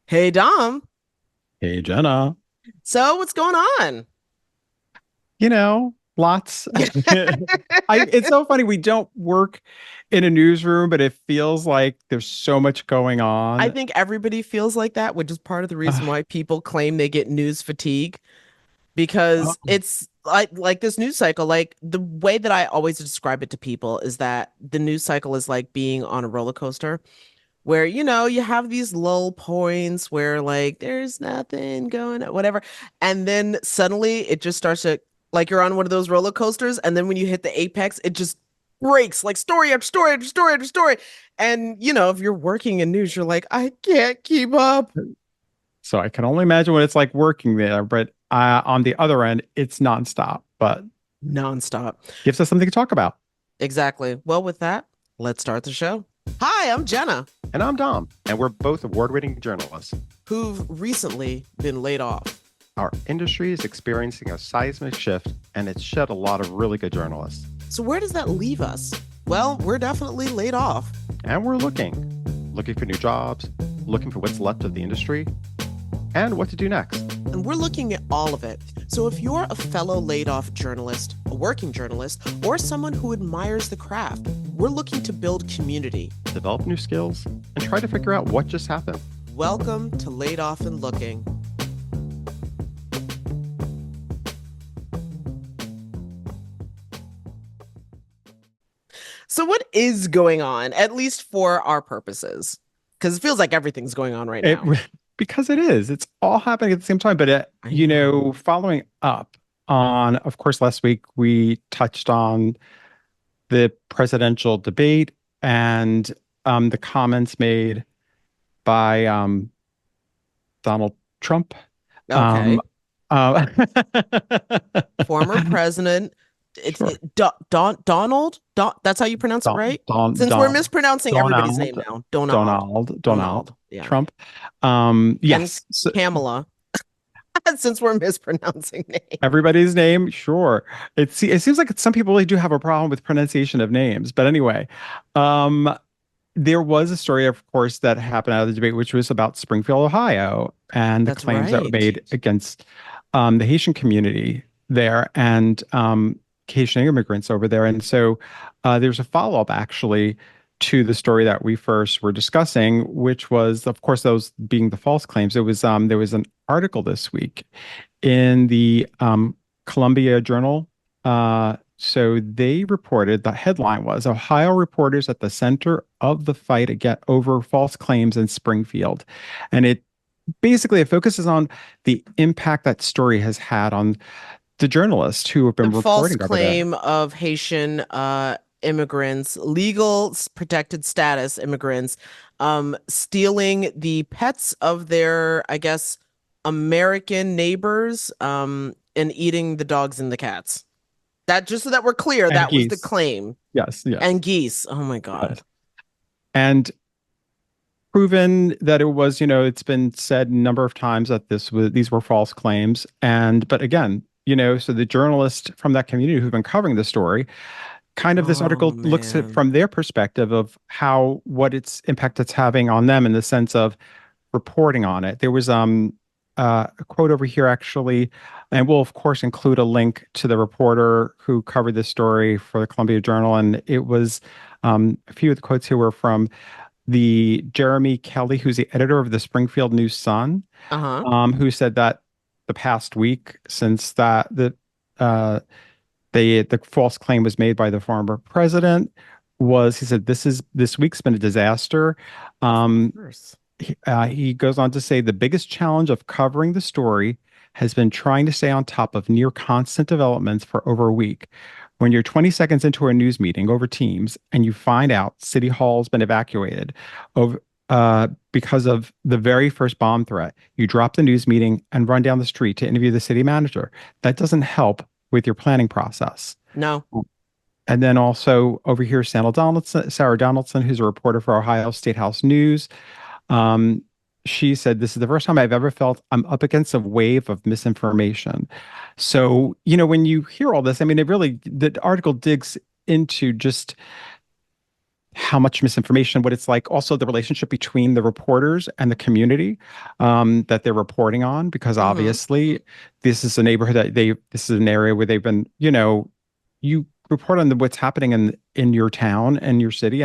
Hey Dom. Hey, Jenna. So what's going on? Lots. It's so funny. We don't work in a newsroom, but it feels like there's so much going I on. think everybody feels like that, which is part of the reason Uh, why people claim they get news fatigue oh, because it's like this news cycle. Like the way that I always describe it to people is that the news cycle is like being on a roller coaster where you have these lull points where like there's nothing going on, whatever, and then suddenly it just starts to like you're on one of those roller coasters, and then when you hit the apex, it just breaks like story after story after story after story. And if you're working in news, you're like, I can't keep up. so I can only imagine what it's like working there. But on the other end, it's nonstop, but Nonstop. gives us something to talk about. Exactly. Well, with that, let's start the show. Hi, I'm Jenna, And I'm Dom, and we're both award winning journalists. who've recently been laid off. Our industry is experiencing a seismic shift, and it's shed a lot of really good journalists. So where does that leave us? Well, we're definitely laid off. And we're looking for new jobs, looking for what's left of the industry, and what to do next. And we're looking at all of it. So if you're a fellow laid off journalist, a working journalist, or someone who admires the craft, we're looking to build community. Develop new skills, and try to figure out what just happened. Welcome to Laid Off and Looking. So what is going on, at least for our purposes? Because it feels like everything's going on right It now. because it is. It's all happening at the same time. But I know. following up on, of course, last week we touched on the presidential debate and the comments made by Donald Trump. Um, Okay. uh, Former president. It's sure. Donald. That's how you pronounce it, Don, right? Don, Since we're Don, mispronouncing everybody's name Donald, now. Donald. Donald Donald. Yeah. Trump. And Yes. So Kamala, since we're mispronouncing names. everybody's name, sure. It seems like some people really do have a problem with pronunciation of names. But anyway, um, there was a story, of course, that happened out of the debate, which was about Springfield, Ohio, and the That's claims that were right. made against the Haitian community there and Haitian immigrants over there. And so there's a follow-up actually to the story that we first were discussing, which was, of course, those being the false claims. It was there was an article this week in the Columbia Journal. So they reported the headline was Ohio reporters at the center of the fight again over false claims in Springfield. And it focuses on the impact that story has had on the journalists who have The been false reporting over there. claim of Haitian immigrants, legal protected status immigrants, stealing the pets of their, I guess, American neighbors, and eating the dogs and the cats. That just so that we're clear, And that was the geese. claim. Yes, And yes. geese. Oh my God. Yes. And proven that it was, it's been said a number of times that these were false claims. And but again, so the journalists from that community who've been covering the story, kind of this Oh article looks at man. from their perspective of how what its impact it's having on them in the sense of reporting on it. There was a quote over here actually, and we'll of course include a link to the reporter who covered this story for the Columbia Journal. And it was a few of the quotes here were from the Jeremy Kelly, who's the editor of the Springfield News Sun, Uh-huh. who said that the past week since uh, the false claim was made by the former president was he said this week's been a disaster. Of Um, course. he goes on to say the biggest challenge of covering the story has been trying to stay on top of near constant developments for over a week. When you're 20 seconds into a news meeting over Teams and you find out City Hall's been evacuated over, because of the very first bomb threat, you drop the news meeting and run down the street to interview the city manager. That doesn't help with your planning process. No. And then also over here, Sarah Donaldson, who's a reporter for Ohio State House News. Um, she said, "This is the first time I've ever felt I'm up against a wave of misinformation." So, when you hear all this, I mean, the article digs into just how much misinformation, what it's like, also the relationship between the reporters and the community that they're reporting on, because Hmm. obviously this is a neighborhood that this is an area where they've been, you report on what's happening in your town and your city,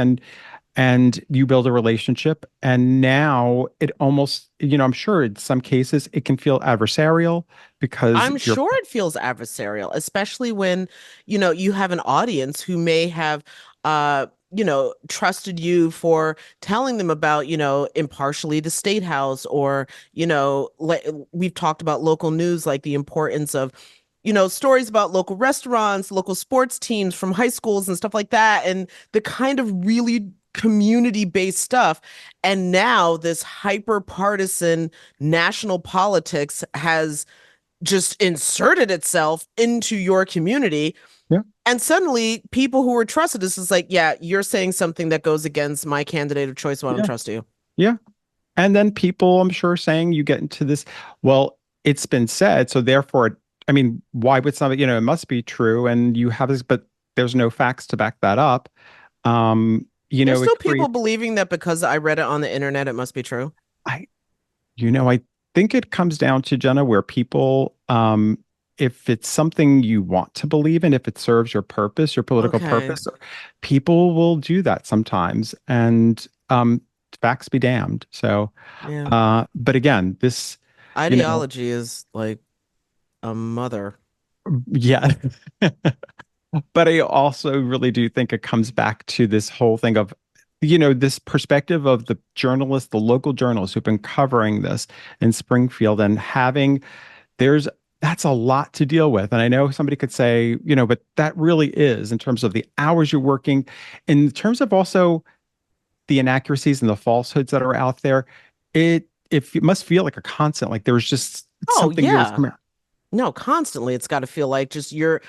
and you build a relationship, and now it almost, I'm sure in some cases it can feel adversarial because I'm you're sure it feels adversarial, especially when, you have an audience who may have, trusted you for telling them about, impartially the state house, or, we've talked about local news, like the importance of, stories about local restaurants, local sports teams from high schools and stuff like that, and the kind of really community-based stuff. And now this hyper partisan national politics has just inserted itself into your community. yeah, And suddenly, people who were trusted, this is like, yeah, you're saying something that goes against my candidate of choice, so I don't yeah, trust you. yeah. And then people, I'm sure, saying you get into this, well, it's been said, so therefore, I mean, why would somebody, it must be true, and you have this, but there's no facts to back that up. There's It still people creates, believing that because I read it on the internet, it must be true. I, I think it comes down to, Jenna, where people, if it's something you want to believe in, if it serves your purpose, your political Okay. purpose, people will do that sometimes, and facts be damned. So, Yeah. but again, this, you know, Ideology is like a mother. yeah. But I also really do think it comes back to this whole thing of, this perspective of the journalists, the local journalists who've been covering this in Springfield, and there's, that's a lot to deal with. And I know somebody could say, but that really is in terms of the hours you're working, in terms of also the inaccuracies and the falsehoods that are out there. It must feel like a constant, like there's just Oh, something you're yeah. No, constantly it's got to feel like just you're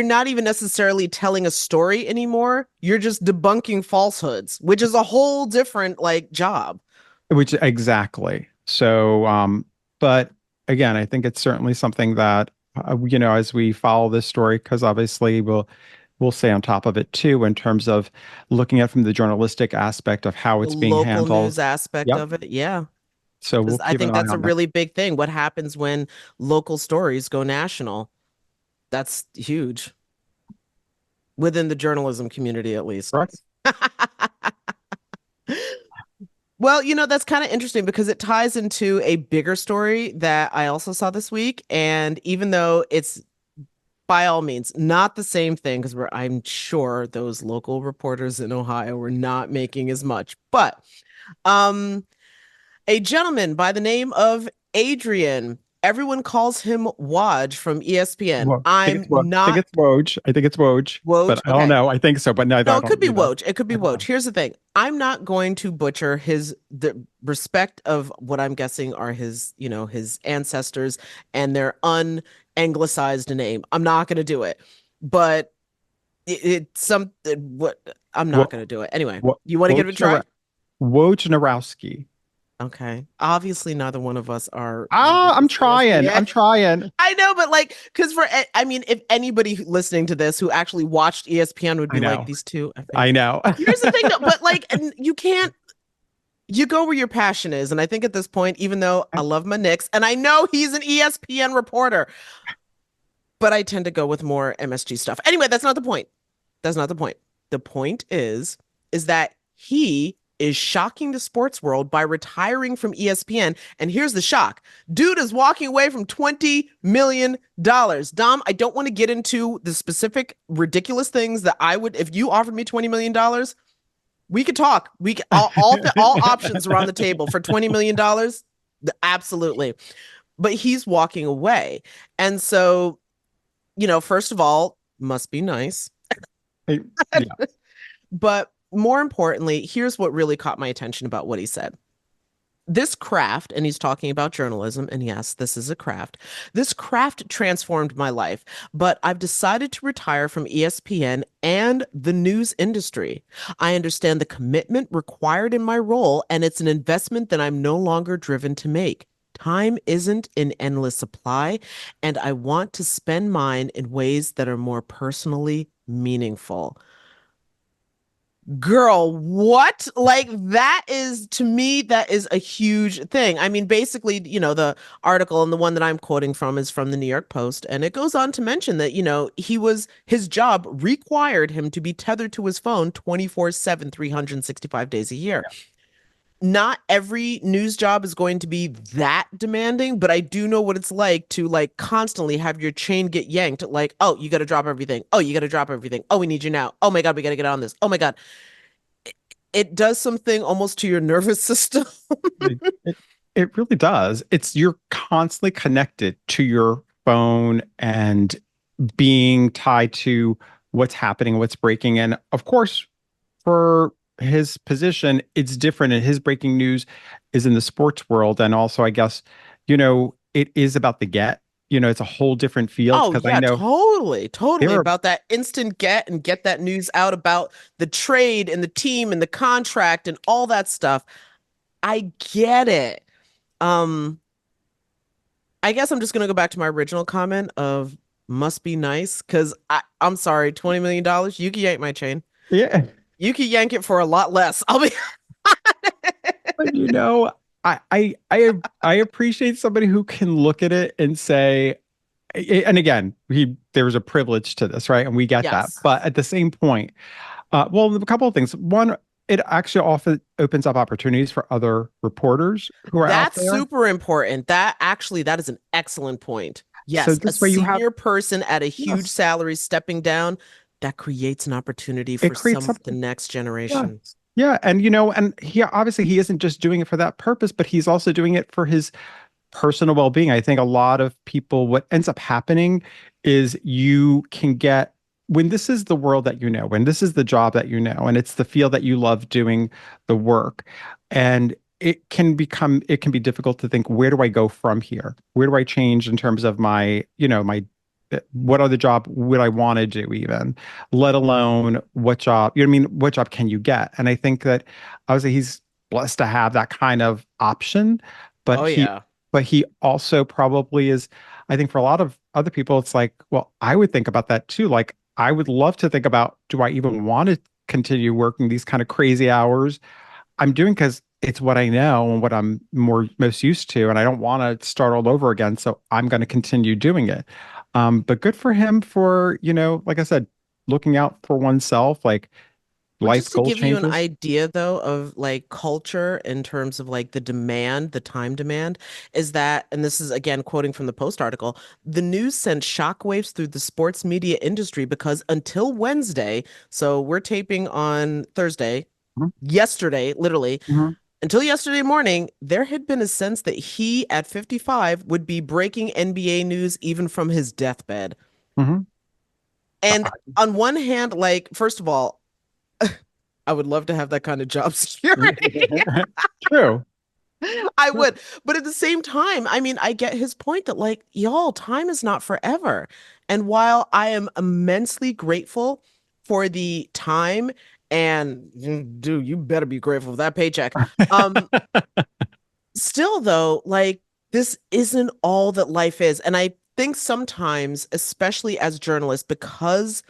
not even necessarily telling a story anymore. You're just debunking falsehoods, which is a whole different like job. which exactly. So, but again, I think it's certainly something that, as we follow this story, because obviously we'll stay on top of it too, in terms of looking at from the journalistic aspect of how The it's being local handled. news aspect Yep. of it. Yeah. So we'll Because I keep an think eye that's a on that. really big thing. What happens when local stories go national? That's huge within the journalism community, at least. Correct. Well, that's kind of interesting because it ties into a bigger story that I also saw this week. And even though it's by all means not the same thing, because I'm sure those local reporters in Ohio were not making as much, but um, a gentleman by the name of Adrian, everyone calls him Waj from ESPN. Well, I'm I think not it's Woj. I think it's Woj, Woj. but I don't Okay. know. I think so, but no, I No, it could don't, be Woj. It could be I don't Woj. know. Here's the thing. I'm not going to butcher the respect of what I'm guessing are his ancestors and their un-anglicized name. I'm not going to do it. But it's something what I'm not What, going to do it. Anyway, what, you want to give it a try? Wojnarowski. Okay. Obviously, neither one of us are Ah, religious I'm trying. ESPN. I'm trying. I know, but like, because I mean, if anybody listening to this who actually watched ESPN would I be like, know. these two, I think. I know. Here's the thing, though, but like, and you can't, you go where your passion is. And I think at this point, even though I love my Knicks, and I know he's an ESPN reporter, but I tend to go with more MSG stuff. Anyway, that's not the point. That's not the point. The point is that he is shocking the sports world by retiring from ESPN. And here's the shock. Dude is walking away from $20 million. Dom, I don't want to get into the specific ridiculous things that I would, if you offered me $20 million, we could talk. We could, all options are on the table for $20 million. Absolutely. But he's walking away. And so, first of all, must be nice. Yeah. But more importantly, here's what really caught my attention about what he said. This craft, and he's talking about journalism, and yes, this is a craft. This craft transformed my life, but I've decided to retire from ESPN and the news industry. I understand the commitment required in my role, and it's an investment that I'm no longer driven to make. Time isn't in endless supply, and I want to spend mine in ways that are more personally meaningful. Girl, what? Like that is to me, that is a huge thing. I mean, basically, the article and the one that I'm quoting from is from the New York Post, and it goes on to mention that, his job required him to be tethered to his phone 24/7, 365 days a year. Not every news job is going to be that demanding, but I do know what it's like to like constantly have your chain get yanked. Like, oh, you got to drop everything. Oh, you got to drop everything. Oh, we need you now. Oh my God, we got to get on this. Oh my God. It does something almost to your nervous system. It, it, it really does. You're constantly connected to your phone and being tied to what's happening, what's breaking. And of course, for his position, it's different. And his breaking news is in the sports world. And also, I guess, it is about the get. It's a whole different field Oh because I yeah, know totally, totally there are, about that instant get and get that news out about the trade and the team and the contract and all that stuff. I get it. Um, I guess I'm just gonna go back to my original comment of must be nice because I'm sorry, $20 million, you can yank my chain. yeah. You can yank it for a lot less. I'll be But I appreciate somebody who can look at it and say, and again, there's a privilege to this, right? And we get that. yes. But at the same point, well, a couple of things. One, it actually often opens up opportunities for other reporters who are out That's there. super important. That is an excellent point. So Yes, a this way you have, senior person at a huge yes, salary stepping down, that creates an opportunity it for creates some of the something. next Yeah. generation. Yeah. And, and he obviously he isn't just doing it for that purpose, but he's also doing it for his personal well-being. I think a lot of people, what ends up happening is you can get, when this is the world that when this is the job that and it's the field that you love doing the work, and it can be difficult to think, where do I go from here? Where do I change in terms of my, what other job would I want to do even, let alone what job, you know what I mean? What job can you get? And I think that obviously he's blessed to have that kind of option, but Oh yeah. he also probably is, I think for a lot of other people, it's like, well, I would think about that too. Like, I would love to think about, do I even want to continue working these kind of crazy hours I'm doing because it's what I know and what I'm most used to, and I don't want to start all over again. So I'm going to continue doing it. But good for him for, like I said, looking out for oneself, like Well, life just to goal give you an changes. idea though of like culture in terms of like the demand, the time demand, is that, and this is again quoting from the Post article, the news sent shockwaves through the sports media industry because until Wednesday, so we're taping on Thursday, Mhm, yesterday, literally, mhm, until yesterday morning, there had been a sense that he, at 55, would be breaking NBA news even from his deathbed. mhm. And on one hand, like, first of all, I would love to have that kind of job security. True. I would. But at the same time, I mean, I get his point that, like, y'all, time is not forever. And while I am immensely grateful for the time, and dude, you better be grateful for that paycheck. Um, Still though, like this isn't all that life is. And I think sometimes, especially as journalists, because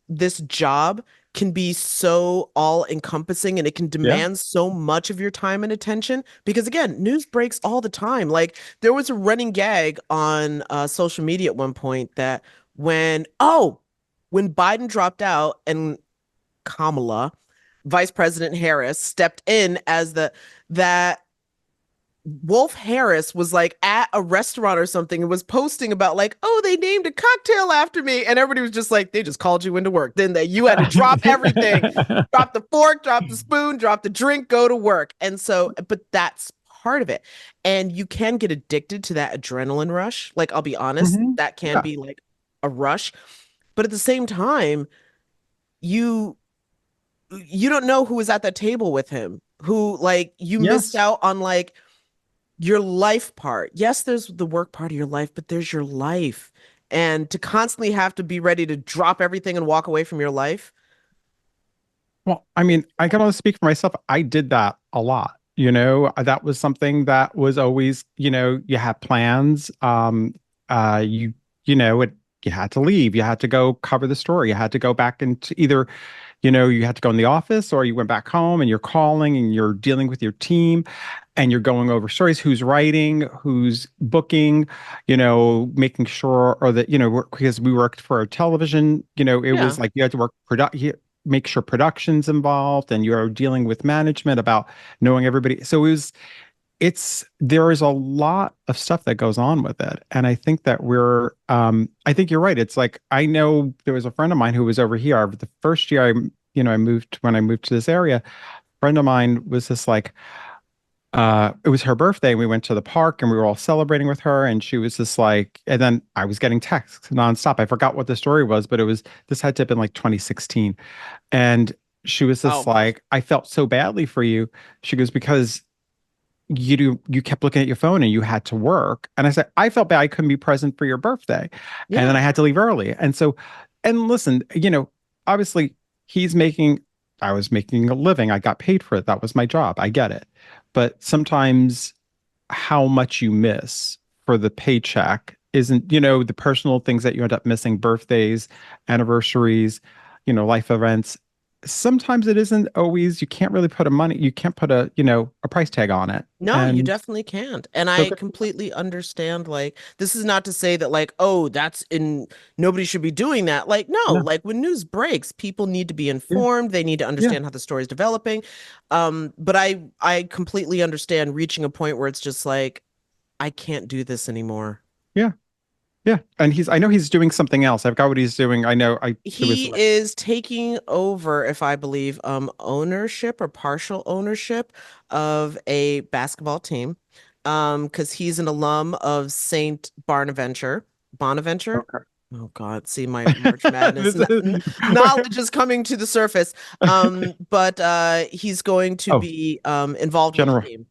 this job can be so all encompassing and it can Yeah. demand so much of your time and attention. Because again, news breaks all the time. Like there was a running gag on social media at one point that when Biden dropped out and Kamala, Vice President Harris, stepped in as that Wolf Harris was like at a restaurant or something and was posting about like, oh, they named a cocktail after me. And everybody was just like, they just called you into work. Then that you had to drop everything, drop the fork, drop the spoon, drop the drink, go to work. And so, but that's part of it. And you can get addicted to that adrenaline rush. Like, I'll be honest, Mhm. that can Yeah. be like a rush. But at the same time, you you don't know who was at that table with him, who like you missed Yes. out on like your life part. Yes, there's the work part of your life, but there's your life. And to constantly have to be ready to drop everything and walk away from your life. Well, I mean, I can only speak for myself. I did that a lot. That was something that was always, you have plans. You, you know, it, you had to leave. You had to go cover the story. You had to go back into either, you had to go in the office or you went back home and you're calling and you're dealing with your team and you're going over stories, who's writing, who's booking, making sure, or that, because we worked for a television, it was Yeah. like you had to make sure production's involved and you're dealing with management about knowing everybody. So there is a lot of stuff that goes on with it. And I think that I think you're right. It's like, I know there was a friend of mine who was over here the first year when I moved to this area, a friend of mine was just like, it was her birthday and we went to the park and we were all celebrating with her. And she was just like, and then I was getting texts nonstop. I forgot what the story was, but this had to have been like 2016. And she was just Oh, like, I felt so badly for you. She goes, because you kept looking at your phone and you had to work. And I said, I felt bad I couldn't be present for your birthday. And then yeah. I had to leave early. And so, and listen, obviously he's making, I was making a living. I got paid for it. That was my job. I get it. But sometimes how much you miss for the paycheck isn't, the personal things that you end up missing, birthdays, anniversaries, life events. Sometimes it isn't always, you can't put a price tag on it. No, you And definitely can't. And so I good. completely understand, like, this is not to say that, like, oh, nobody should be doing that. Like, no, No, like when news breaks, people need to be yeah, informed. They need to yeah, understand how the story is developing. But I completely understand reaching a point where it's just like, I can't do this anymore. yeah, yeah. And I know he's doing something else. I've got what he's doing. I know it was He is taking over, if I believe, ownership or partial ownership of a basketball team. Because he's an alum of Saint Bonaventure. Bonaventure? okay. Oh God, see my March Madness This is- knowledge is coming to the surface. But he's going to oh, be involved with the general. team.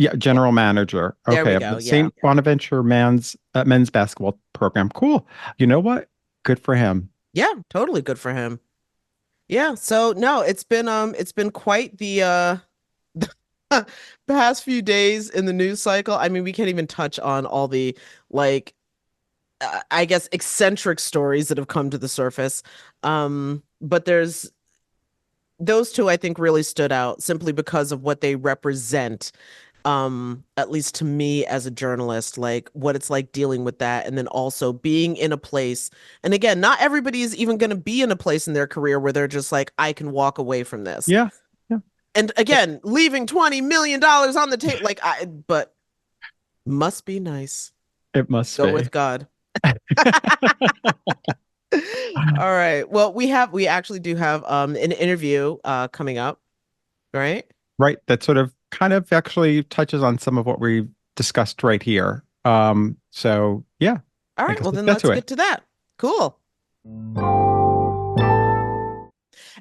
Yeah, Yeah, general manager. there Okay, we of go. the Yeah. St. Bonaventure men's basketball program. Cool. You know what? Good for him. Yeah, totally good for him. Yeah, so no, it's been quite the past few days in the news cycle. I mean, we can't even touch on all the like I guess eccentric stories that have come to the surface. But there's those two I think really stood out simply because of what they represent. At least to me as a journalist, like what it's like dealing with that, and then also being in a place. And again, not everybody is even going to be in a place in their career where they're just like, I can walk away from this. Yeah. Yeah. And again, leaving $20 million on the table, but must be nice. It must Go with be. God. All right. Well, we actually do have an interview coming up, right? Right. That sort of kind of actually touches on some of what we discussed right here. So yeah, All I right. guess Well, let's then get let's to it. get to that. Cool.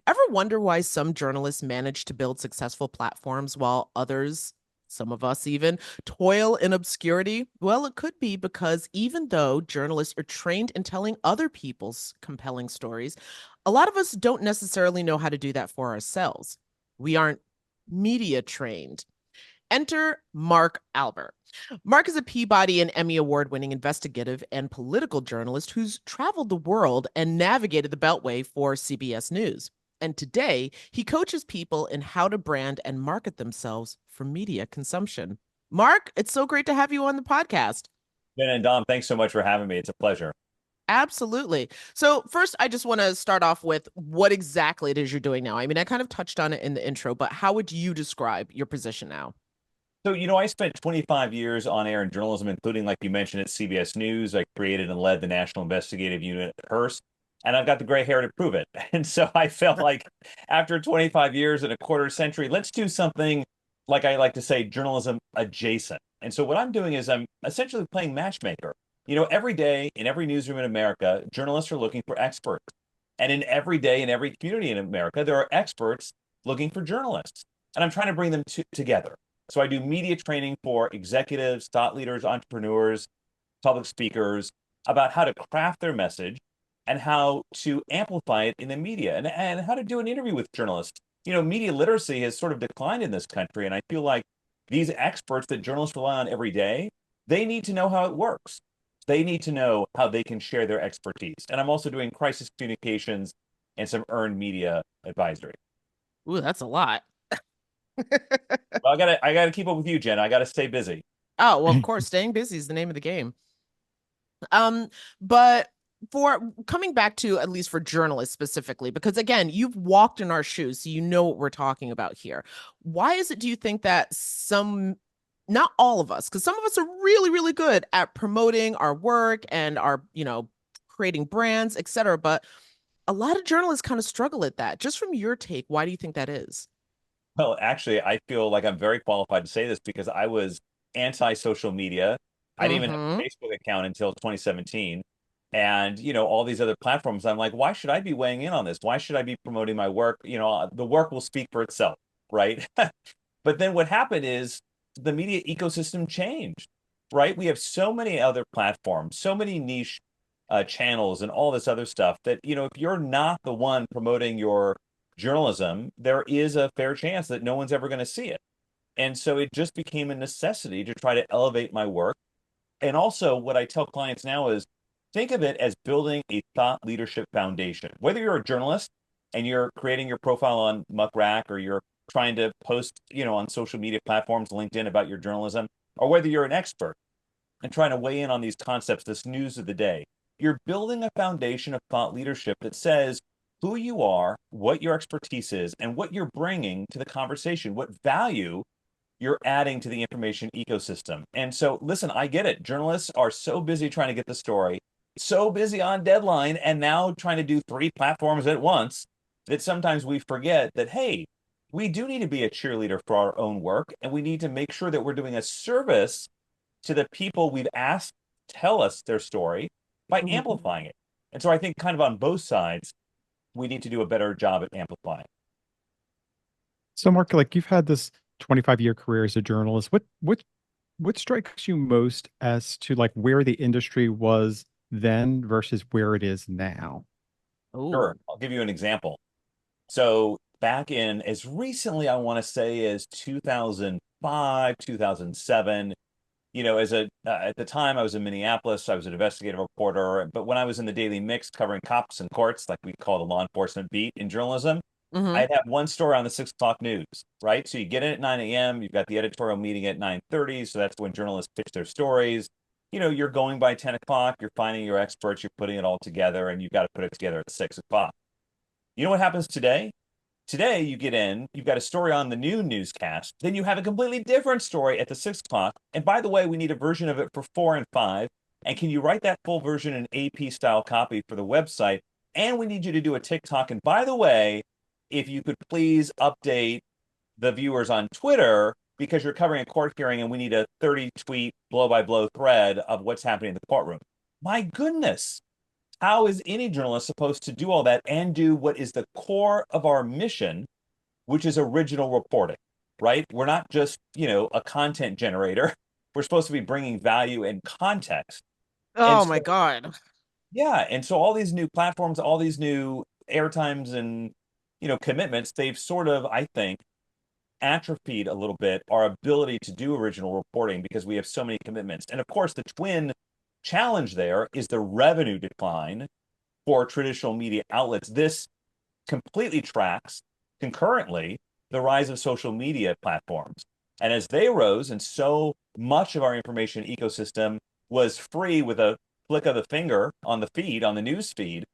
Ever wonder why some journalists manage to build successful platforms while others, some of us even, toil in obscurity? Well, it could be because even though journalists are trained in telling other people's compelling stories, a lot of us don't necessarily know how to do that for ourselves. We aren't media trained. Enter Mark Albert. Mark is a Peabody and Emmy award winning investigative and political journalist who's traveled the world and navigated the Beltway for CBS News. And today, he coaches people in how to brand and market themselves for media consumption. Mark, it's so great to have you on the podcast. Ben and Dom, thanks so much for having me. It's a pleasure. Absolutely. So, first, I just want to start off with what exactly it is you're doing now. I mean, I kind of touched on it in the intro, but how would you describe your position now? So, I spent 25 years on air in journalism, including, like you mentioned, at CBS News. I created and led the National Investigative Unit at Hearst, and I've got the gray hair to prove it. And so I felt like after 25 years and a quarter century, let's do something like I like to say, journalism adjacent. And so what I'm doing is I'm essentially playing matchmaker. Every day in every newsroom in America, journalists are looking for experts. And in every day in every community in America, there are experts looking for journalists. And I'm trying to bring them together. So I do media training for executives, thought leaders, entrepreneurs, public speakers about how to craft their message and how to amplify it in the media and how to do an interview with journalists. Media literacy has sort of declined in this country. And I feel like these experts that journalists rely on every day, they need to know how it works. They need to know how they can share their expertise. And I'm also doing crisis communications and some earned media advisory. Ooh, that's a lot. Well, I gotta keep up with you, Jen. I gotta stay busy. Oh, well, of course, staying busy is the name of the game. Um, but for coming back to at least for journalists specifically, because again, you've walked in our shoes, so you know what we're talking about here. Why is it, do you think that some, not all of us, because some of us are really, really good at promoting our work and our, creating brands, etc. But a lot of journalists kind of struggle at that. Just from your take, why do you think that is? Well, actually, I feel like I'm very qualified to say this because I was anti-social media. I didn't even have a Mm-hmm. Facebook account until 2017. And, all these other platforms, I'm like, why should I be weighing in on this? Why should I be promoting my work? The work will speak for itself, right? But then what happened is the media ecosystem changed, right? We have so many other platforms, so many niche channels and all this other stuff that, if you're not the one promoting your journalism, there is a fair chance that no one's ever going to see it. And so it just became a necessity to try to elevate my work. And also, what I tell clients now is think of it as building a thought leadership foundation. Whether you're a journalist and you're creating your profile on Muck Rack, or you're trying to post, on social media platforms, LinkedIn, about your journalism, or whether you're an expert and trying to weigh in on these concepts, this news of the day, you're building a foundation of thought leadership that says who you are, what your expertise is, and what you're bringing to the conversation, what value you're adding to the information ecosystem. And so, listen, I get it. Journalists are so busy trying to get the story, so busy on deadline, and now trying to do three platforms at once that sometimes we forget that, hey, we do need to be a cheerleader for our own work, and we need to make sure that we're doing a service to the people we've asked tell us their story by amplifying it. And so I think kind of on both sides, we need to do a better job at amplifying. So, Mark, like you've had this 25-year career as a journalist. What strikes you most as to like where the industry was then versus where it is now? Oh. Sure, I'll give you an example. So back in as recently, I want to say, as 2005, 2007, as at the time I was in Minneapolis, I was an investigative reporter. But when I was in the Daily Mix covering cops and courts, like we call the law enforcement beat in journalism, Mm-hmm. I'd have one story on the 6 o'clock news, right? So you get in at 9 a.m., you've got the editorial meeting at 9:30. So that's when journalists pitch their stories. You're going by 10 o'clock, you're finding your experts, you're putting it all together, and you've got to put it together at 6 o'clock. You know what happens today? Today, you get in, you've got a story on the new newscast, then you have a completely different story at the 6 o'clock. And by the way, we need a version of it for 4 and 5. And can you write that full version in AP style copy for the website? And we need you to do a TikTok. And by the way, if you could please update the viewers on Twitter, because you're covering a court hearing and we need a 30 tweet blow by blow thread of what's happening in the courtroom. My goodness. How is any journalist supposed to do all that and do what is the core of our mission, which is original reporting, right? We're not just, a content generator. We're supposed to be bringing value and context. And Oh so, my God. yeah. And so all these new platforms, all these new airtimes and, commitments, they've sort of, I think, atrophied a little bit our ability to do original reporting because we have so many commitments. And of course, the twin challenge there is the revenue decline for traditional media outlets. This completely tracks concurrently the rise of social media platforms. And as they rose, and so much of our information ecosystem was free with a flick of the finger on the feed, on the news feed,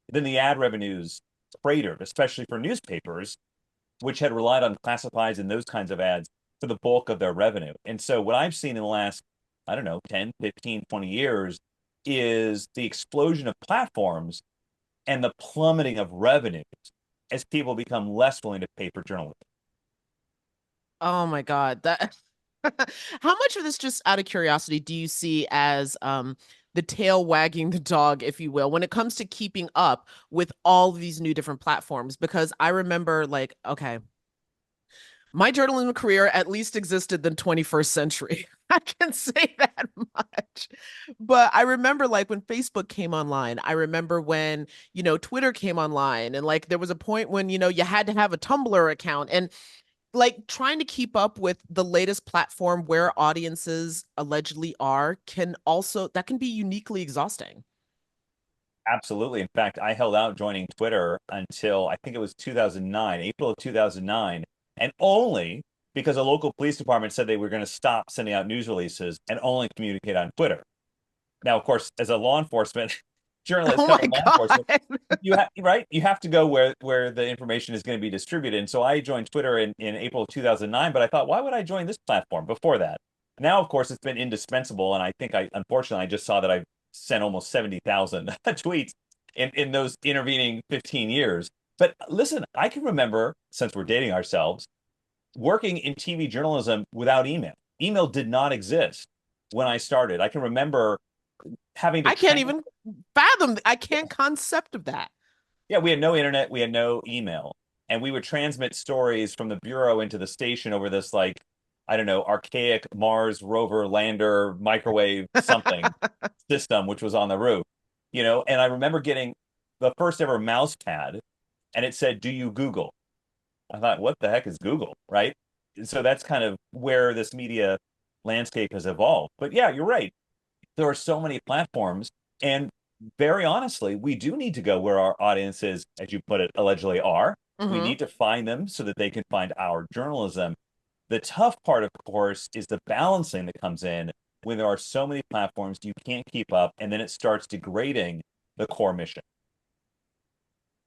then the ad revenues cratered, especially for newspapers, which had relied on classifieds and those kinds of ads for the bulk of their revenue. And so what I've seen in the last, I don't know, 10, 15, 20 years is the explosion of platforms and the plummeting of revenues as people become less willing to pay for journalism. Oh my God. That how much of this, just out of curiosity, do you see as the tail wagging the dog, if you will, when it comes to keeping up with all of these new different platforms? Because I remember, like, okay, my journalism career at least existed the 21st century. I can say that much. But I remember, like, when Facebook came online, I remember when, Twitter came online, and like there was a point when, you had to have a Tumblr account, and like trying to keep up with the latest platform where audiences allegedly are can also, that can be uniquely exhausting. Absolutely. In fact, I held out joining Twitter until I think it was 2009, April of 2009, and only because a local police department said they were going to stop sending out news releases and only communicate on Twitter. Now, of course, as a law enforcement journalist Oh my covering law God. enforcement, you have right, you have to go where the information is going to be distributed. And so I joined Twitter in April of 2009, but I thought, why would I join this platform before that? Now, of course, it's been indispensable, and I think I unfortunately I just saw that I sent almost 70,000 tweets in those intervening 15 years. But listen, I can remember, since we're dating ourselves, working in TV journalism without email. Email did not exist when I started. I can remember having to I can't trans even fathom. I can't concept of that. yeah, we had no internet, we had no email, and we would transmit stories from the bureau into the station over this like I don't know, archaic Mars rover lander microwave something system which was on the roof. And I remember getting the first ever mouse pad and it said, "Do you Google?" I thought, what the heck is Google, right? So that's kind of where this media landscape has evolved. But yeah, you're right. There are so many platforms, and very honestly, we do need to go where our audiences, as you put it, allegedly are. We Hmm. need to find them so that they can find our journalism. The tough part, of course, is the balancing that comes in when there are so many platforms you can't keep up, and then it starts degrading the core mission.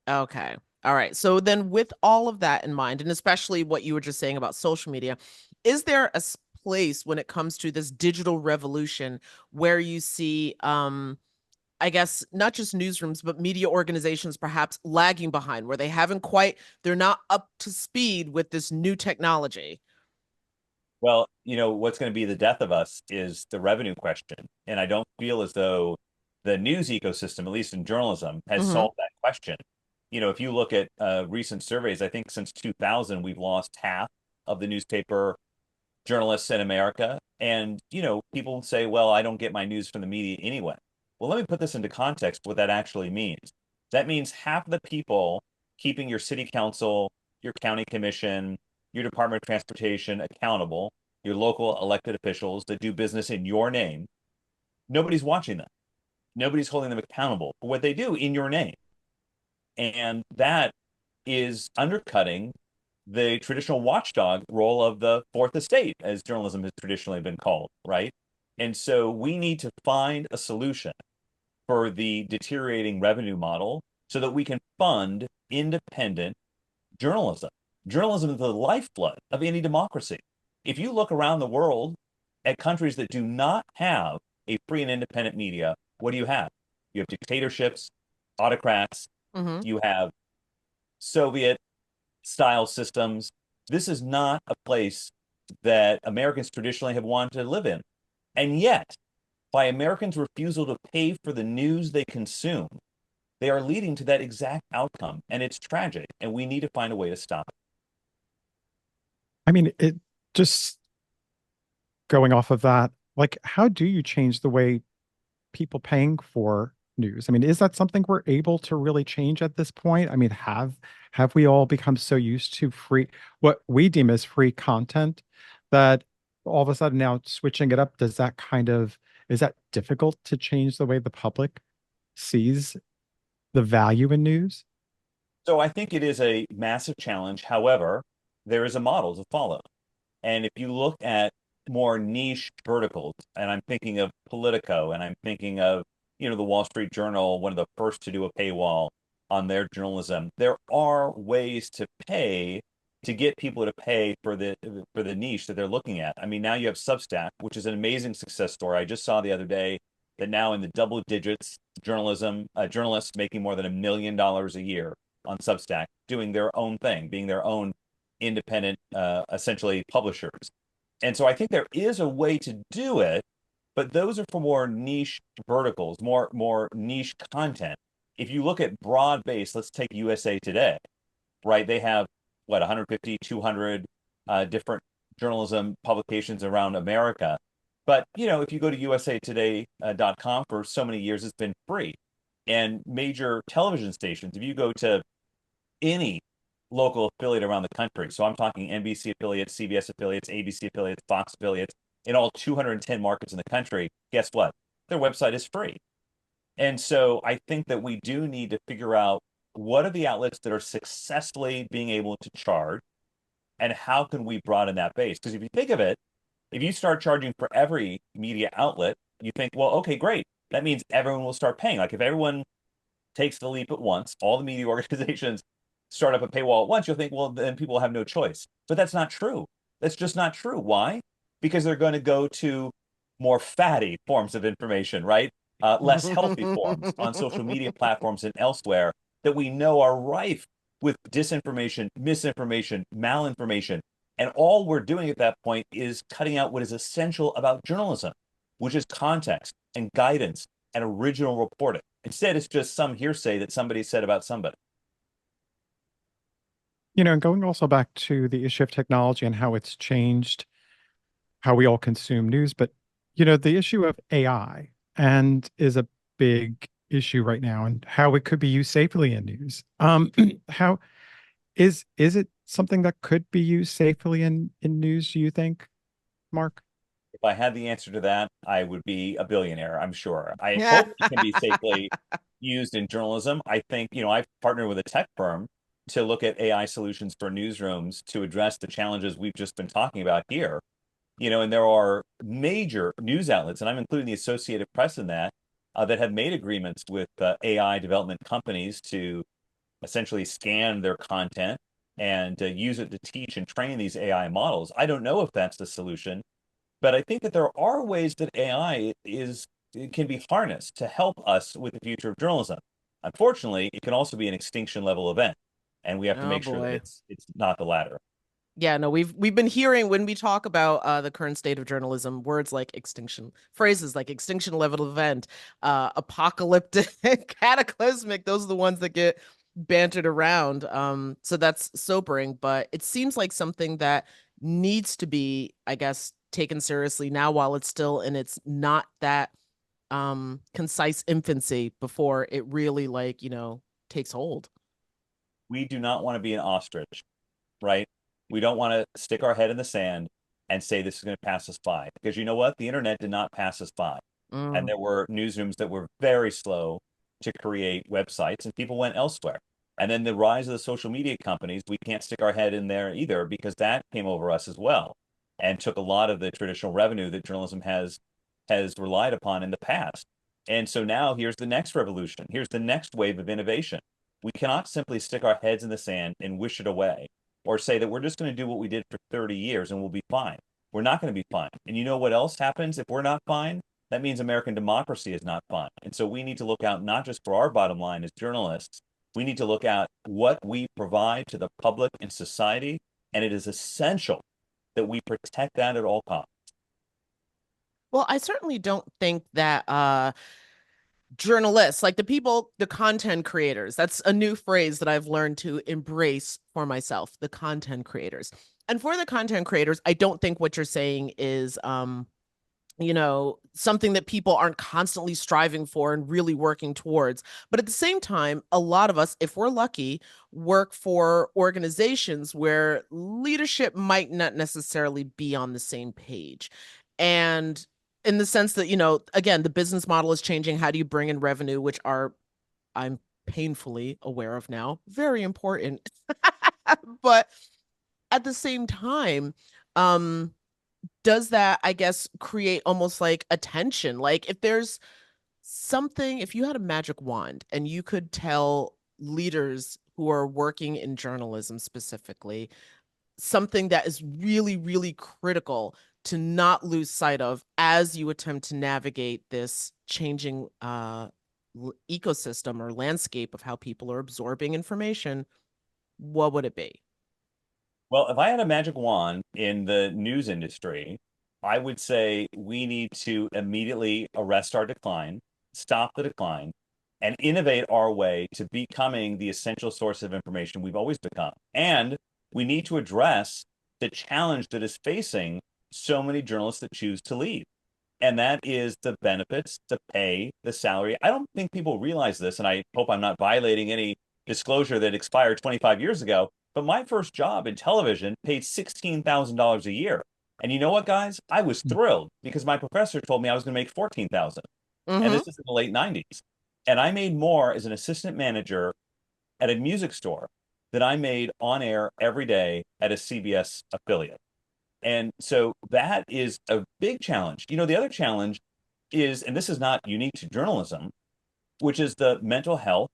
Okay. All right. So then with all of that in mind, and especially what you were just saying about social media, is there a place when it comes to this digital revolution where you see I guess not just newsrooms, but media organizations perhaps lagging behind, where they're not up to speed with this new technology? Well, what's going to be the death of us is the revenue question. And I don't feel as though the news ecosystem, at least in journalism, has Hmm. solved that question. If you look at recent surveys, I think since 2000, we've lost half of the newspaper journalists in America. And, people say, well, I don't get my news from the media anyway. Well, let me put this into context, what that actually means. That means half the people keeping your city council, your county commission, your Department of Transportation accountable, your local elected officials that do business in your name, nobody's watching them. Nobody's holding them accountable for what they do in your name. And that is undercutting the traditional watchdog role of the fourth estate, as journalism has traditionally been called, right? And so we need to find a solution for the deteriorating revenue model so that we can fund independent journalism. Journalism is the lifeblood of any democracy. If you look around the world at countries that do not have a free and independent media, what do you have? You have dictatorships, autocrats, Hmm. you have Soviet style systems. This is not a place that Americans traditionally have wanted to live in. And yet, by Americans' refusal to pay for the news they consume, they are leading to that exact outcome. And it's tragic. And we need to find a way to stop it. I mean, it just going off of that, like, how do you change the way people paying for news? I mean, is that something we're able to really change at this point? I mean, have we all become so used to what we deem as free content that all of a sudden now switching it up, is that difficult to change the way the public sees the value in news? So I think it is a massive challenge. However, there is a model to follow. And if you look at more niche verticals, and I'm thinking of Politico, and I'm thinking of, the Wall Street Journal, one of the first to do a paywall on their journalism, there are ways to pay to get people to pay for the niche that they're looking at. I mean, now you have Substack, which is an amazing success story. I just saw the other day that now in the double digits, journalists making more than $1 million a year on Substack, doing their own thing, being their own independent, essentially publishers. And so I think there is a way to do it, but those are for more niche verticals, more niche content. If you look at broad base, let's take USA Today, right? They have what 150, 200 different journalism publications around America. But if you go to usatoday.com for so many years, it's been free. And major television stations, if you go to any local affiliate around the country. So I'm talking NBC affiliates, CBS affiliates, ABC affiliates, Fox affiliates in all 210 markets in the country. Guess what? Their website is free. And so I think that we do need to figure out what are the outlets that are successfully being able to charge, and how can we broaden that base? Because if you think of it, if you start charging for every media outlet, you think, well, okay, great. That means everyone will start paying. Like if everyone takes the leap at once, all the media organizations start up a paywall at once, you'll think, well, then people have no choice. But that's not true. That's just not true. Why? Because they're going to go to more fatty forms of information, right? Less healthy forms on social media platforms and elsewhere that we know are rife with disinformation, misinformation, malinformation. And all we're doing at that point is cutting out what is essential about journalism, which is context and guidance and original reporting. Instead, it's just some hearsay that somebody said about somebody. And going also back to the issue of technology and how it's changed how we all consume news, but the issue of AI and is a big issue right now, and how it could be used safely in news. How is it something that could be used safely in news, do you think, Mark? If I had the answer to that, I would be a billionaire, I'm sure. I hope it can be safely used in journalism. I think, I've partnered with a tech firm to look at AI solutions for newsrooms to address the challenges we've just been talking about here. And there are major news outlets, and I'm including the Associated Press in that, that have made agreements with AI development companies to essentially scan their content and use it to teach and train these AI models. I don't know if that's the solution, but I think that there are ways that AI it can be harnessed to help us with the future of journalism. Unfortunately, it can also be an extinction level event, and we have to Oh make sure that boy. it's not the latter. Yeah, no, we've been hearing when we talk about the current state of journalism, words like extinction, phrases like extinction level event, apocalyptic, cataclysmic. Those are the ones that get bantered around. So that's sobering, but it seems like something that needs to be, I guess, taken seriously now while it's still in its not that concise infancy before it really takes hold. We do not want to be an ostrich, right? We don't want to stick our head in the sand and say this is going to pass us by, because you know what? The internet did not pass us by. And Mm. there were newsrooms that were very slow to create websites, and people went elsewhere. And then the rise of the social media companies, we can't stick our head in there either, because that came over us as well and took a lot of the traditional revenue that journalism has relied upon in the past. And so now here's the next revolution. Here's the next wave of innovation. We cannot simply stick our heads in the sand and wish it away, or say that we're just going to do what we did for 30 years and we'll be fine. We're not going to be fine. And you know what else happens if we're not fine? That means American democracy is not fine. And so we need to look out not just for our bottom line as journalists, we need to look at what we provide to the public and society. And it is essential that we protect that at all costs. Well, I certainly don't think that journalists, like the people, the content creators, that's a new phrase that I've learned to embrace for myself, the content creators. And for the content creators, I don't think what you're saying is something that people aren't constantly striving for and really working towards. But at the same time, a lot of us, if we're lucky, work for organizations where leadership might not necessarily be on the same page. And in the sense that, again, the business model is changing. How do you bring in revenue, which are, I'm painfully aware of now, very important. But at the same time, um, does that, I guess, create almost like a tension? Like if there's something, if you had a magic wand and you could tell leaders who are working in journalism specifically something that is really, really critical to not lose sight of as you attempt to navigate this changing ecosystem or landscape of how people are absorbing information, what would it be? Well, if I had a magic wand in the news industry, I would say we need to immediately arrest our decline, stop the decline, and innovate our way to becoming the essential source of information we've always become. And we need to address the challenge that is facing so many journalists that choose to leave. And that is the benefits, the pay, the salary. I don't think people realize this, and I hope I'm not violating any disclosure that expired 25 years ago. But my first job in television paid $16,000 a year. And you know what, guys? I was thrilled because my professor told me I was going to make 14,000. And Mm-hmm. this is in the late 90s. And I made more as an assistant manager at a music store than I made on air every day at a CBS affiliate. And so that is a big challenge. The other challenge is, and this is not unique to journalism, which is the mental health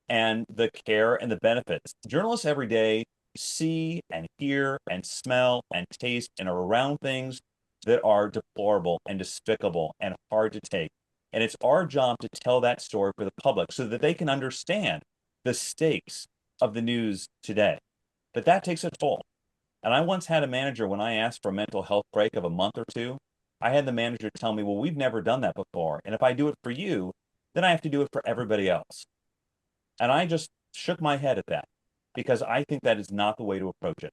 and the care and the benefits. Journalists every day see and hear and smell and taste and are around things that are deplorable and despicable and hard to take. And it's our job to tell that story for the public so that they can understand the stakes of the news today. But that takes a toll. And I once had a manager, when I asked for a mental health break of a month or two, I had the manager tell me, well, we've never done that before. And if I do it for you, then I have to do it for everybody else. And I just shook my head at that because I think that is not the way to approach it.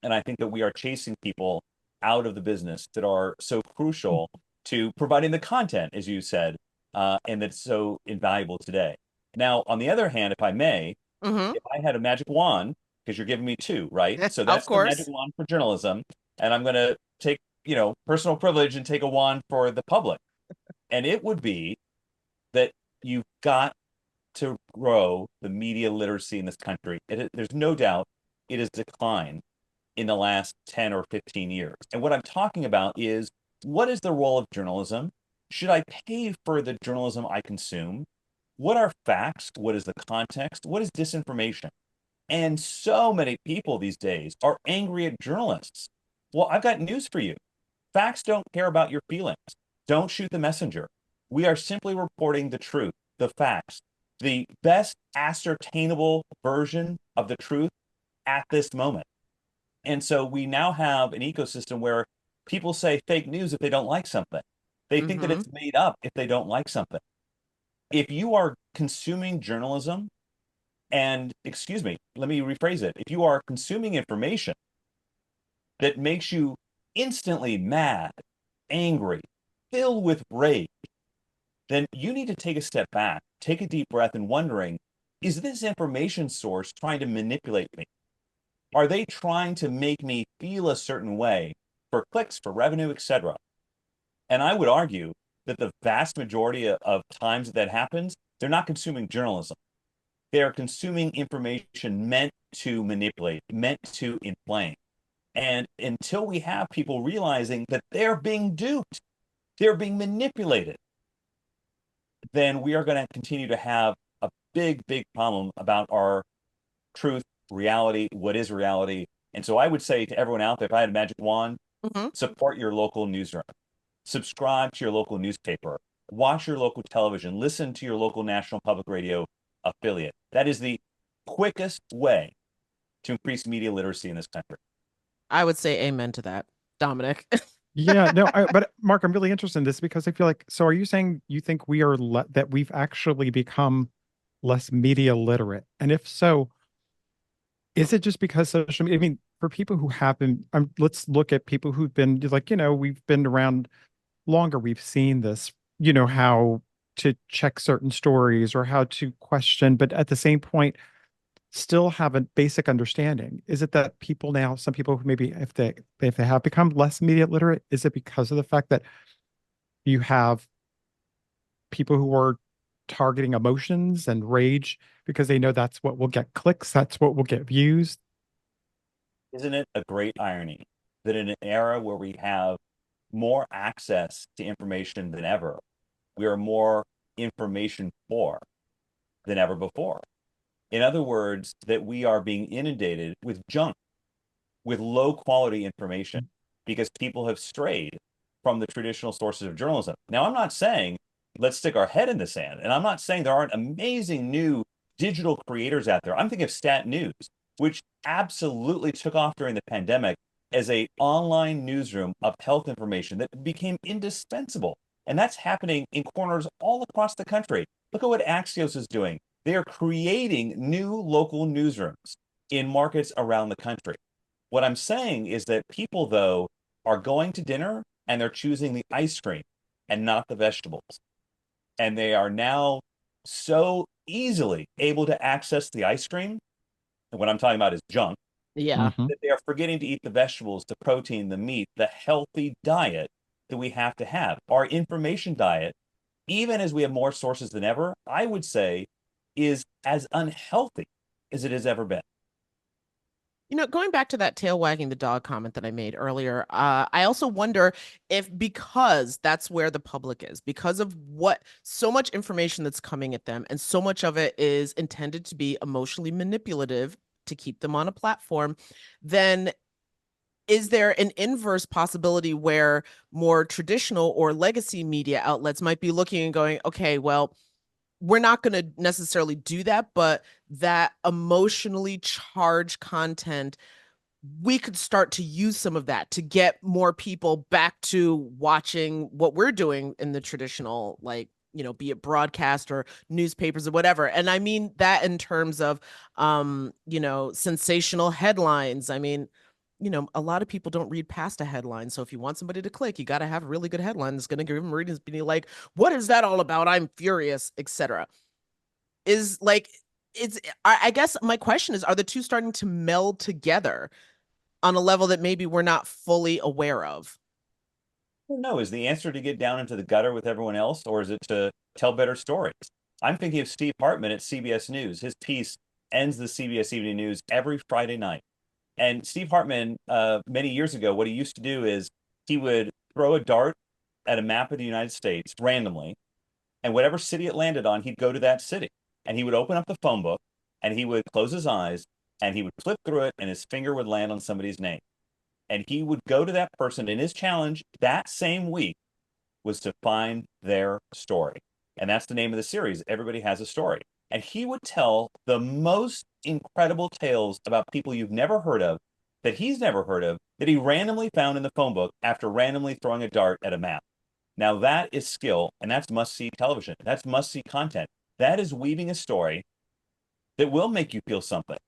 And I think that we are chasing people out of the business that are so crucial to providing the content, as you said, and that's so invaluable today. Now, on the other hand, if I may, Hmm. if I had a magic wand, because you're giving me two, right? So Of that's the magic course. wand for journalism. And I'm going to take, personal privilege and take a wand for the public. And it would be that you've got to grow the media literacy in this country. There's no doubt it has declined in the last 10 or 15 years. And what I'm talking about is, what is the role of journalism? Should I pay for the journalism I consume? What are facts? What is the context? What is disinformation? And so many people these days are angry at journalists. Well, I've got news for you. Facts don't care about your feelings. Don't shoot the messenger. We are simply reporting the truth, the facts, the best ascertainable version of the truth at this moment. And so we now have an ecosystem where people say fake news if they don't like something. They think that Hmm. it's made up if they don't like something. If you are consuming journalism, and excuse me, let me rephrase it. If you are consuming information that makes you instantly mad, angry, filled with rage, then you need to take a step back, take a deep breath, and wondering, is this information source trying to manipulate me? Are they trying to make me feel a certain way for clicks, for revenue, etc.? And I would argue that the vast majority of times that happens, they're not consuming journalism. They are consuming information meant to manipulate, meant to inflame. And until we have people realizing that they're being duped, they're being manipulated, then we are going to continue to have a big, big problem about our truth, reality, what is reality. And so I would say to everyone out there, if I had a magic wand, Hmm. support your local newsroom, subscribe to your local newspaper, watch your local television, listen to your local national public radio affiliate. That is the quickest way to increase media literacy in this country. I would say amen to that, Dominic. Yeah, no, but Mark, I'm really interested in this because I feel like, so are you saying you think we are that we've actually become less media literate? And if so, is it just because social media? I mean, for people who have been, let's look at people who've been like, we've been around longer, we've seen this, how to check certain stories or how to question, but at the same point, still have a basic understanding. Is it that people now, some people who maybe if they have become less media literate, is it because of the fact that you have people who are targeting emotions and rage because they know that's what will get clicks, that's what will get views? Isn't it a great irony that in an era where we have more access to information than ever, we are more information poor than ever before? In other words, that we are being inundated with junk, with low quality information, because people have strayed from the traditional sources of journalism. Now, I'm not saying let's stick our head in the sand, and I'm not saying there aren't amazing new digital creators out there. I'm thinking of Stat News, which absolutely took off during the pandemic as a online newsroom of health information that became indispensable. And that's happening in corners all across the country. Look at what Axios is doing. They are creating new local newsrooms in markets around the country. What I'm saying is that people, though, are going to dinner and they're choosing the ice cream and not the vegetables. And they are now so easily able to access the ice cream, and what I'm talking about is junk, Yeah. Mhm. that they are forgetting to eat the vegetables, the protein, the meat, the healthy diet that we have to have. Our information diet even as we have more sources than ever, I would say is as unhealthy as it has ever been. Going back to that tail wagging the dog comment that I made earlier, I also wonder if because that's where the public is, because of what so much information that's coming at them, and so much of it is intended to be emotionally manipulative to keep them on a platform, then is there an inverse possibility where more traditional or legacy media outlets might be looking and going, okay, well, we're not going to necessarily do that, but that emotionally charged content, we could start to use some of that to get more people back to watching what we're doing in the traditional, like, be it broadcast or newspapers or whatever. And I mean that in terms of, sensational headlines. I mean, a lot of people don't read past a headline. So if you want somebody to click, you got to have a really good headline that's going to give them readings, being like, what is that all about? I'm furious, etc. Is like, I guess my question is, are the two starting to meld together on a level that maybe we're not fully aware of? No, is the answer to get down into the gutter with everyone else, or is it to tell better stories? I'm thinking of Steve Hartman at CBS News. His piece ends the CBS Evening News every Friday night. And Steve Hartman, many years ago, what he used to do is he would throw a dart at a map of the United States randomly, and whatever city it landed on, he'd go to that city. And he would open up the phone book and he would close his eyes and he would flip through it and his finger would land on somebody's name. And he would go to that person, and his challenge that same week was to find their story. And that's the name of the series. Everybody has a story. And he would tell the most incredible tales about people you've never heard of, that he's never heard of, that he randomly found in the phone book after randomly throwing a dart at a map. Now that is skill, and that's must-see television. That's must-see content. That is weaving a story that will make you feel something.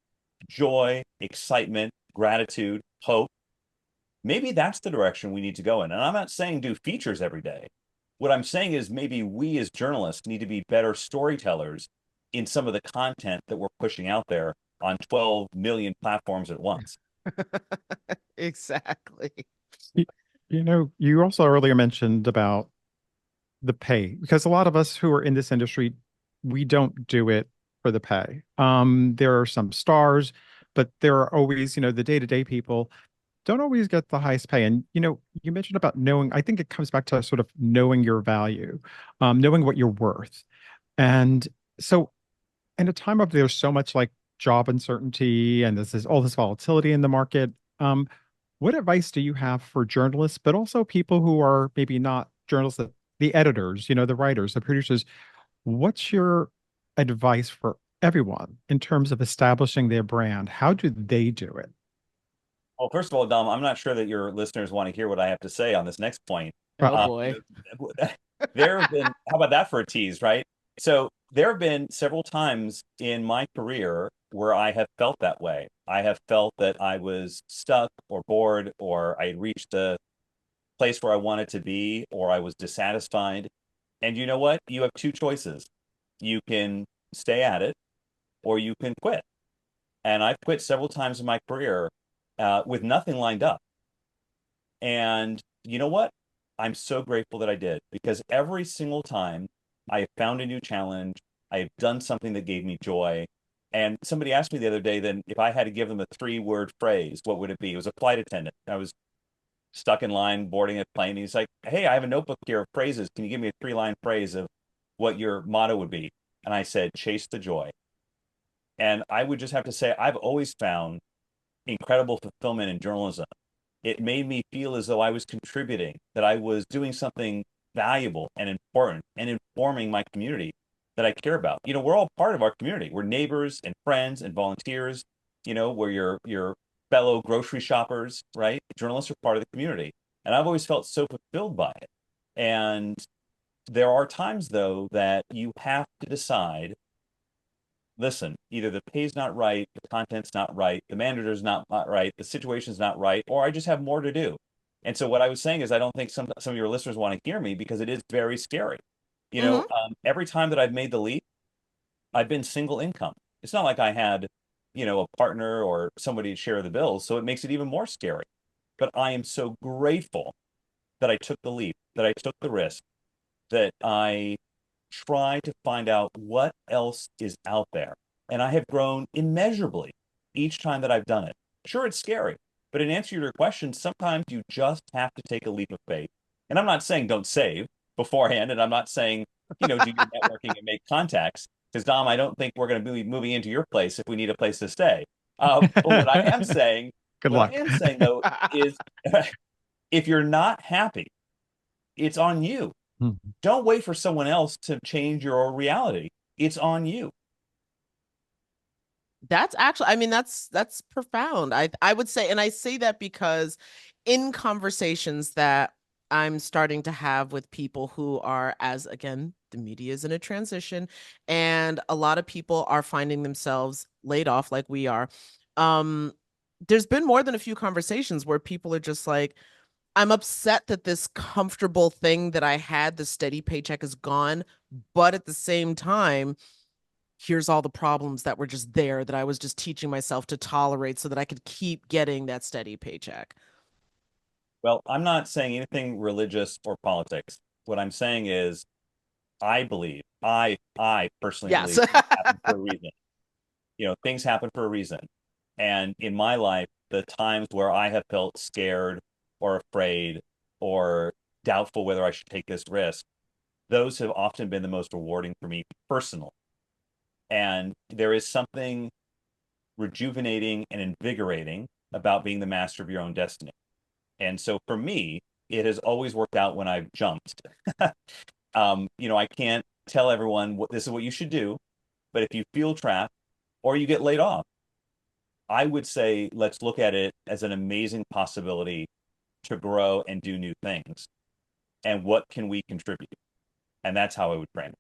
Joy, excitement, gratitude, hope. Maybe that's the direction we need to go in. And I'm not saying do features every day. What I'm saying is maybe we as journalists need to be better storytellers in some of the content that we're pushing out there on 12 million platforms at once. Exactly. You, you also earlier mentioned about the pay, because a lot of us who are in this industry, we don't do it for the pay. There are some stars, but there are always, the day-to-day people don't always get the highest pay. And, you mentioned about knowing, I think it comes back to sort of knowing your value, knowing what you're worth. And so in a time of there's so much like job uncertainty and this is all this volatility in the market, what advice do you have for journalists, but also people who are maybe not journalists, the editors, the writers, the producers? What's your advice for everyone in terms of establishing their brand? How do they do it? Well, first of all, Dom, I'm not sure that your listeners want to hear what I have to say on this next point. Oh Uh, boy. There have been, how about that for a tease, right? So there have been several times in my career where I have felt that way. I have felt that I was stuck or bored, or I had reached a place where I wanted to be, or I was dissatisfied. And you know what? You have two choices. You can stay at it, or you can quit. And I've quit several times in my career with nothing lined up. And you know what? I'm so grateful that I did, because every single time I have found a new challenge, I have done something that gave me joy. And somebody asked me the other day, then if I had to give them a 3-word phrase, what would it be? It was a flight attendant. I was stuck in line boarding a plane. He's like, hey, I have a notebook here of phrases. Can you give me a 3-line phrase of what your motto would be? And I said, chase the joy. And I would just have to say, I've always found incredible fulfillment in journalism. It made me feel as though I was contributing, that I was doing something valuable and important and informing my community that I care about. We're all part of our community. We're neighbors and friends and volunteers. We're your fellow grocery shoppers, right? Journalists are part of the community. And I've always felt so fulfilled by it. And there are times, though, that you have to decide, listen, either the pay's not right, the content's not right, the manager's not right, the situation's not right, or I just have more to do. And so what I was saying is, I don't think some of your listeners want to hear me, because it is very scary. Hmm. Every time that I've made the leap, I've been single income. It's not like I had, a partner or somebody to share the bills, so it makes it even more scary. But I am so grateful that I took the leap, that I took the risk, that I try to find out what else is out there. And I have grown immeasurably each time that I've done it. Sure, it's scary, but in answer to your question, sometimes you just have to take a leap of faith. And I'm not saying don't save beforehand, and I'm not saying, do your networking and make contacts. Because Dom, I don't think we're going to be moving into your place if we need a place to stay. But Good what I luck. am saying though is, if you're not happy, it's on you. Mhm. Don't wait for someone else to change your reality. It's on you. That's actually, I mean, that's profound. I would say, and I say that because in conversations that I'm starting to have with people who are, as again, the media is in a transition, and a lot of people are finding themselves laid off like we are. Um, there's been more than a few conversations where people are just like, I'm upset that this comfortable thing that I had, the steady paycheck, is gone, but at the same time, here's all the problems that were just there that I was just teaching myself to tolerate so that I could keep getting that steady paycheck. Well, I'm not saying anything religious or politics. What I'm saying is, I personally Yes. believe things happen for a reason. Things happen for a reason. And in my life, the times where I have felt scared or afraid or doubtful whether I should take this risk, those have often been the most rewarding for me personally. And there is something rejuvenating and invigorating about being the master of your own destiny. And so for me, it has always worked out when I've jumped. I can't tell everyone what this is what you should do, but if you feel trapped or you get laid off, I would say let's look at it as an amazing possibility to grow and do new things. And what can we contribute? And that's how I would frame it.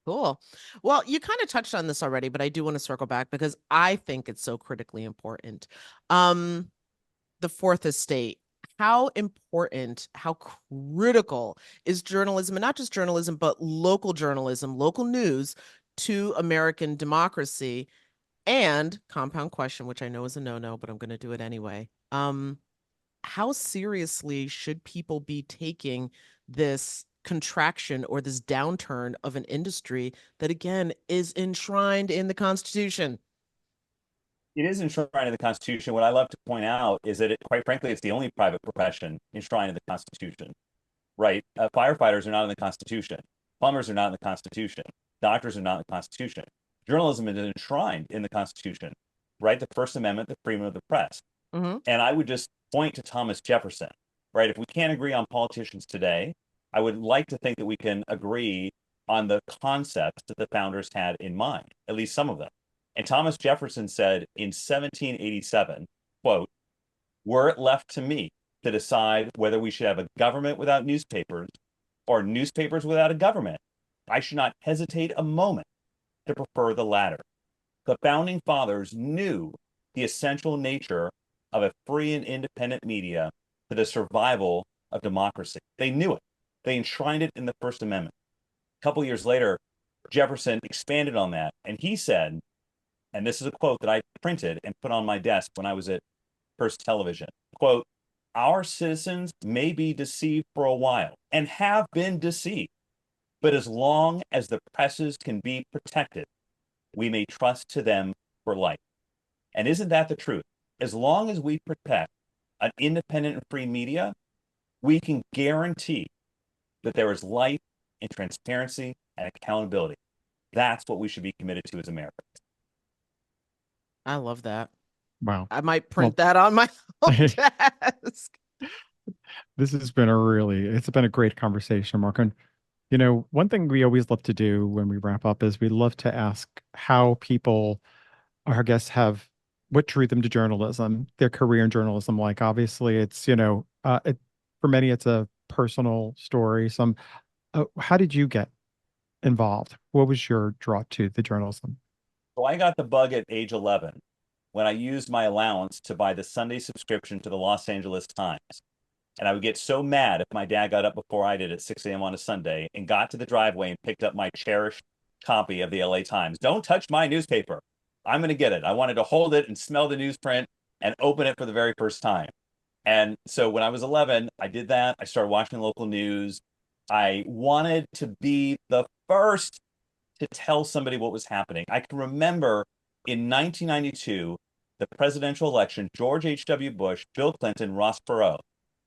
Cool. Well, you kind of touched on this already, but I do want to circle back because I think it's so critically important. Um, the fourth estate. How important, how critical is journalism, and not just journalism, but local journalism, local news to American democracy? And compound question, which I know is a no-no, but I'm going to do it anyway. How seriously should people be taking this contraction or this downturn of an industry that again is enshrined in the Constitution? It is enshrined in the Constitution. What I love to point out is that, quite frankly, it's the only private profession enshrined in the Constitution, right? Firefighters are not in the Constitution. Plumbers are not in the Constitution. Doctors are not in the Constitution. Journalism is enshrined in the Constitution, right? The First Amendment, the freedom of the press. Mm-hmm. And I would just point to Thomas Jefferson, right? If we can't agree on politicians today, I would like to think that we can agree on the concepts that the founders had in mind, at least some of them. And Thomas Jefferson said in 1787, quote, were it left to me to decide whether we should have a government without newspapers or newspapers without a government, I should not hesitate a moment to prefer the latter. The founding fathers knew the essential nature of a free and independent media to the survival of democracy. They knew it. They enshrined it in the First Amendment. A couple years later, Jefferson expanded on that, and he said, and this is a quote that I printed and put on my desk when I was at Hearst Television, quote, our citizens may be deceived for a while and have been deceived, but as long as the presses can be protected, we may trust to them for life. And isn't that the truth? As long as we protect an independent and free media, we can guarantee that there is life and transparency and accountability. That's what we should be committed to as Americans. I love that. Wow. I might Well, print that on my own desk. this has been it's been a great conversation, Mark. And, one thing we always love to do when we wrap up is we love to ask how people, our guests, what drew them to journalism, their career in journalism. Like, obviously, it's, for many, it's a personal story. How did you get involved? What was your draw to the journalism? So I got the bug at age 11 when I used my allowance to buy the Sunday subscription to the Los Angeles Times. And I would get so mad if my dad got up before I did at 6 a.m. on a Sunday and got to the driveway and picked up my cherished copy of the LA Times. Don't touch my newspaper. I'm going to get it. I wanted to hold it and smell the newsprint and open it for the very first time. And so when I was 11, I did that. I started watching local news. I wanted to be the first to tell somebody what was happening. I can remember in 1992, the presidential election, George H.W. Bush, Bill Clinton, Ross Perot.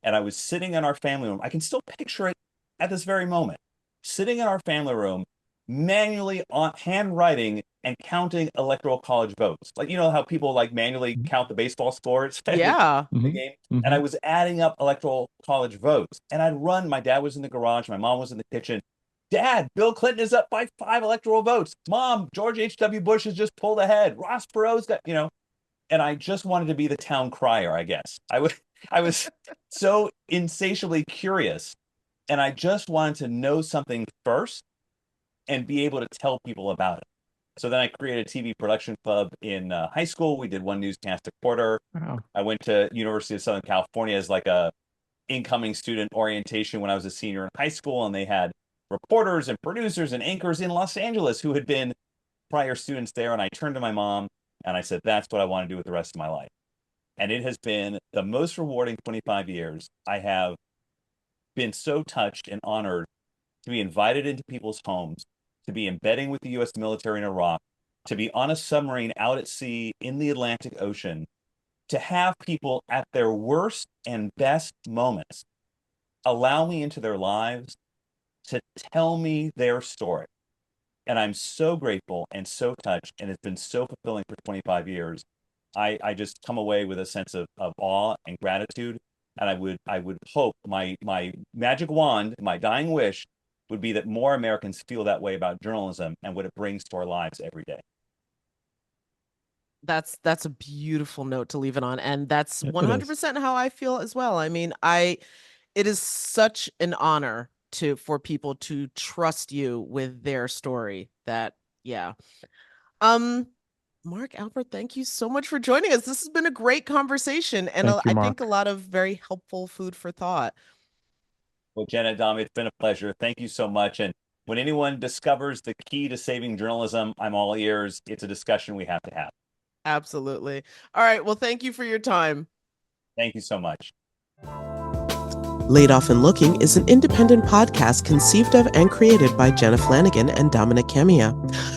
And I was sitting in our family room. I can still picture it at this very moment. Sitting in our family room, manually on handwriting and counting electoral college votes. Like, you know how people like manually count the baseball scores at Yeah. the Mhm. game? And I Mhm. was adding up electoral college votes. And I'd run. My dad was in the garage. My mom was in the kitchen. Dad, Bill Clinton is up by 5 electoral votes. Mom, George H.W. Bush has just pulled ahead. Ross Perot's got, and I just wanted to be the town crier, I guess. I was so insatiably curious, and I just wanted to know something first and be able to tell people about it. So then I created a TV production club in high school. We did one newscast a quarter. Wow. I went to University of Southern California as like a incoming student orientation when I was a senior in high school, and they had reporters and producers and anchors in Los Angeles who had been prior students there. And I turned to my mom and I said, that's what I want to do with the rest of my life. And it has been the most rewarding 25 years. I have been so touched and honored to be invited into people's homes, to be embedding with the U.S. military in Iraq, to be on a submarine out at sea in the Atlantic Ocean, to have people at their worst and best moments allow me into their lives to tell me their story. And I'm so grateful and so touched, and it's been so fulfilling for 25 years. I just come away with a sense of awe and gratitude. And I would hope my magic wand, my dying wish would be that more Americans feel that way about journalism and what it brings to our lives every day. That's a beautiful note to leave it on, and that's It is. 100% how I feel as well. I mean, it is such an honor for people to trust you with their story. That yeah. Um Mark Albert, thank you so much for joining us. This has been a great conversation, and Thank you, I think a Mark. lot of very helpful food for thought. Well, Jenna, Dom, it's been a pleasure. Thank you so much. And when anyone discovers the key to saving journalism, I'm all ears. It's a discussion we have to have. Absolutely. All right. Well, thank you for your time. Thank you so much. Laid Off and Looking is an independent podcast conceived of and created by Jenna Flanagan and Dominic Camia.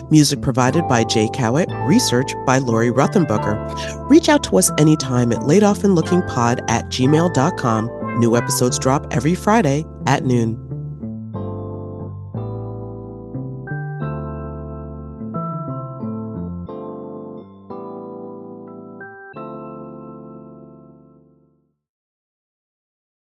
Music provided by Jay Cowett, research by Lori Ruthenbucker. Reach out to us anytime at laidoffandlookingpod@gmail.com. New episodes drop every Friday at noon.